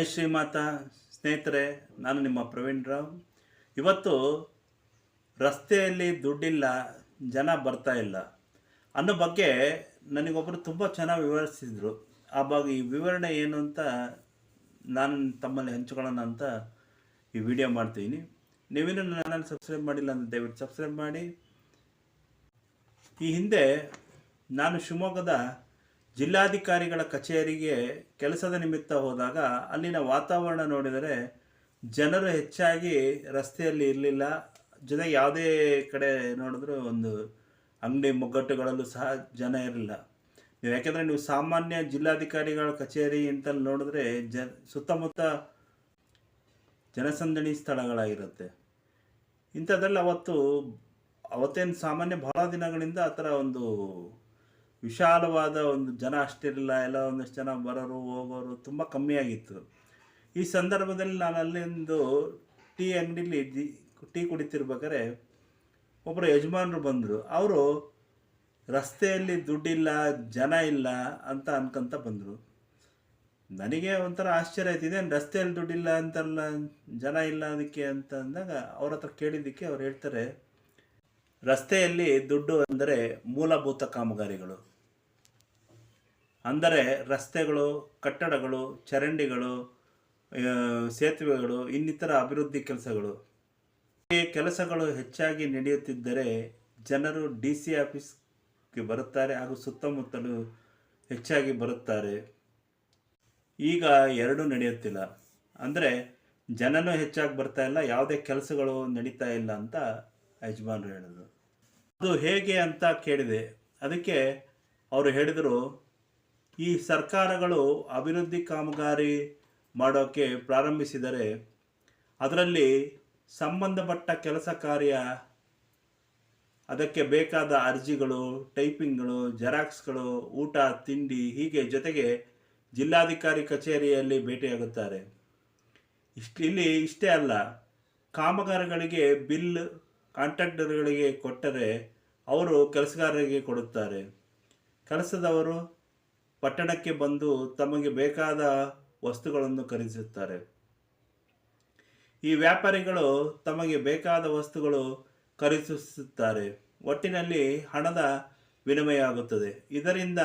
ಜೈ ಶ್ರೀಮಾತ. ಸ್ನೇಹಿತರೆ, ನಾನು ನಿಮ್ಮ ಪ್ರವೀಣ್ ರಾವ್. ಇವತ್ತು ರಸ್ತೆಯಲ್ಲಿ ದುಡ್ಡಿಲ್ಲ, ಜನ ಬರ್ತಾ ಇಲ್ಲ ಅನ್ನೋ ಬಗ್ಗೆ ನನಗೊಬ್ಬರು ತುಂಬ ಚೆನ್ನಾಗಿ ವಿವರಿಸಿದರು. ಈ ವಿವರಣೆ ಏನು ಅಂತ ನಾನು ತಮ್ಮಲ್ಲಿ ಹಂಚ್ಕೊಳ್ಳೋಣ ಅಂತ ಈ ವಿಡಿಯೋ ಮಾಡ್ತೀನಿ. ನೀವೇನು ನನ್ನನ್ನು ಸಬ್ಸ್ಕ್ರೈಬ್ ಮಾಡಿಲ್ಲ ಅಂತ ದಯವಿಟ್ಟು ಸಬ್ಸ್ಕ್ರೈಬ್ ಮಾಡಿ. ಈ ಹಿಂದೆ ನಾನು ಶಿವಮೊಗ್ಗದ ಜಿಲ್ಲಾಧಿಕಾರಿಗಳ ಕಚೇರಿಗೆ ಕೆಲಸದ ನಿಮಿತ್ತ ಹೋದಾಗ ಅಲ್ಲಿನ ವಾತಾವರಣ ನೋಡಿದರೆ ಜನರು ಹೆಚ್ಚಾಗಿ ರಸ್ತೆಯಲ್ಲಿ ಇರಲಿಲ್ಲ. ಜೊತೆಗೆ ಯಾವುದೇ ಕಡೆ ನೋಡಿದ್ರೂ ಒಂದು ಅಂಗಡಿ ಮುಗ್ಗಟ್ಟುಗಳಲ್ಲೂ ಸಹ ಜನ ಇರಲಿಲ್ಲ. ಯಾಕೆಂದರೆ ನೀವು ಸಾಮಾನ್ಯ ಜಿಲ್ಲಾಧಿಕಾರಿಗಳ ಕಚೇರಿ ಅಂತ ನೋಡಿದ್ರೆ ಸುತ್ತಮುತ್ತ ಜನಸಂದಣಿ ಸ್ಥಳಗಳಾಗಿರುತ್ತೆ. ಇಂಥದ್ರಲ್ಲಿ ಅವತ್ತೇನು ಸಾಮಾನ್ಯ ಬಹಳ ದಿನಗಳಿಂದ ಆ ಥರ ಒಂದು ವಿಶಾಲವಾದ ಒಂದು ಜನ ಅಷ್ಟಿರಲಿಲ್ಲ. ಎಲ್ಲ ಒಂದಷ್ಟು ಜನ ಬರೋರು ಹೋಗೋರು ತುಂಬ ಕಮ್ಮಿಯಾಗಿತ್ತು. ಈ ಸಂದರ್ಭದಲ್ಲಿ ನಾನು ಅಲ್ಲಿಂದು ಟೀ ಅಂಗಡಿಲಿ ಟೀ ಕುಡಿತಿರ್ಬೇಕಾದ್ರೆ ಒಬ್ಬರು ಯಜಮಾನರು ಬಂದರು. ಅವರು ರಸ್ತೆಯಲ್ಲಿ ದುಡ್ಡಿಲ್ಲ, ಜನ ಇಲ್ಲ ಅಂತ ಅನ್ಕೊಂತ ಬಂದರು. ನನಗೆ ಒಂಥರ ಆಶ್ಚರ್ಯ ಆಯ್ತು, ಇದೇನು ರಸ್ತೆಯಲ್ಲಿ ದುಡ್ಡಿಲ್ಲ ಅಂತಲ್ಲ, ಜನ ಇಲ್ಲ ಅದಕ್ಕೆ ಅಂತ ಅಂದಾಗ ಅವ್ರ ಹತ್ರ ಕೇಳಿದ್ದಕ್ಕೆ ಅವ್ರು ಹೇಳ್ತಾರೆ, ರಸ್ತೆಯಲ್ಲಿ ದುಡ್ಡು ಅಂದರೆ ಮೂಲಭೂತ ಕಾಮಗಾರಿಗಳು, ಅಂದರೆ ರಸ್ತೆಗಳು, ಕಟ್ಟಡಗಳು, ಚರಂಡಿಗಳು, ಸೇತುವೆಗಳು, ಇನ್ನಿತರ ಅಭಿವೃದ್ಧಿ ಕೆಲಸಗಳು. ಈ ಕೆಲಸಗಳು ಹೆಚ್ಚಾಗಿ ನಡೆಯುತ್ತಿದ್ದರೆ ಜನರು DC ಆಫೀಸ್ಗೆ ಬರುತ್ತಾರೆ ಹಾಗೂ ಸುತ್ತಮುತ್ತಲು ಹೆಚ್ಚಾಗಿ ಬರುತ್ತಾರೆ. ಈಗ ಎರಡೂ ನಡೆಯುತ್ತಿಲ್ಲ. ಅಂದರೆ ಜನನೂ ಹೆಚ್ಚಾಗಿ ಬರ್ತಾ ಇಲ್ಲ, ಯಾವುದೇ ಕೆಲಸಗಳು ನಡೀತಾ ಇಲ್ಲ ಅಂತ ಯಜಮಾನರು ಹೇಳಿದರು. ಅದು ಹೇಗೆ ಅಂತ ಕೇಳಿದೆ. ಅದಕ್ಕೆ ಅವರು ಹೇಳಿದರು, ಈ ಸರ್ಕಾರಗಳು ಅಭಿವೃದ್ಧಿ ಕಾಮಗಾರಿ ಮಾಡೋಕ್ಕೆ ಪ್ರಾರಂಭಿಸಿದರೆ ಅದರಲ್ಲಿ ಸಂಬಂಧಪಟ್ಟ ಕೆಲಸ ಕಾರ್ಯ, ಅದಕ್ಕೆ ಬೇಕಾದ ಅರ್ಜಿಗಳು, ಟೈಪಿಂಗ್ಗಳು, ಜೆರಾಕ್ಸ್ಗಳು, ಊಟ ತಿಂಡಿ, ಹೀಗೆ ಜೊತೆಗೆ ಜಿಲ್ಲಾಧಿಕಾರಿ ಕಚೇರಿಯಲ್ಲಿ ಭೇಟಿಯಾಗುತ್ತಾರೆ. ಇಷ್ಟೇ ಅಲ್ಲ, ಕಾಮಗಾರಿಗಳಿಗೆ ಬಿಲ್ ಕಾಂಟ್ರಾಕ್ಟರ್ಗಳಿಗೆ ಕೊಟ್ಟರೆ ಅವರು ಕೆಲಸಗಾರರಿಗೆ ಕೊಡುತ್ತಾರೆ. ಕೆಲಸದವರು ಪಟ್ಟಣಕ್ಕೆ ಬಂದು ತಮಗೆ ಬೇಕಾದ ವಸ್ತುಗಳನ್ನು ಖರೀದಿಸುತ್ತಾರೆ. ಈ ವ್ಯಾಪಾರಿಗಳು ತಮಗೆ ಬೇಕಾದ ವಸ್ತುಗಳು ಖರೀದಿಸುತ್ತಾರೆ. ಒಟ್ಟಿನಲ್ಲಿ ಹಣದ ವಿನಿಮಯ ಆಗುತ್ತದೆ. ಇದರಿಂದ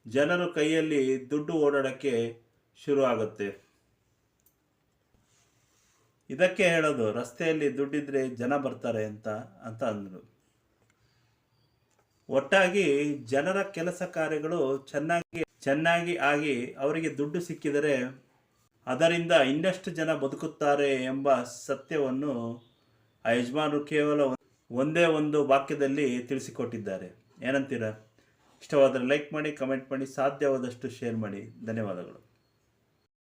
ಜನರ ಕೈಯಲ್ಲಿ ದುಡ್ಡು ಓಡಾಡೋಕ್ಕೆ ಶುರು ಆಗುತ್ತೆ. ಇದಕ್ಕೆ ಹೇಳೋದು, ರಸ್ತೆಯಲ್ಲಿ ದುಡ್ಡಿದ್ರೆ ಜನ ಬರ್ತಾರೆ ಅಂತ ಅಂದರು. ಒಟ್ಟಾಗಿ ಜನರ ಕೆಲಸ ಕಾರ್ಯಗಳು ಚೆನ್ನಾಗಿ ಆಗಿ ಅವರಿಗೆ ದುಡ್ಡು ಸಿಕ್ಕಿದರೆ ಅದರಿಂದ ಇನ್ನಷ್ಟು ಜನ ಬದುಕುತ್ತಾರೆ ಎಂಬ ಸತ್ಯವನ್ನು ಆ ಯಜಮಾನರು ಕೇವಲ ಒಂದೇ ಒಂದು ವಾಕ್ಯದಲ್ಲಿ ತಿಳಿಸಿಕೊಟ್ಟಿದ್ದಾರೆ. ಏನಂತೀರಾ? ಇಷ್ಟವಾದರೆ ಲೈಕ್ ಮಾಡಿ, ಕಮೆಂಟ್ ಮಾಡಿ, ಸಾಧ್ಯವಾದಷ್ಟು ಶೇರ್ ಮಾಡಿ. ಧನ್ಯವಾದಗಳು.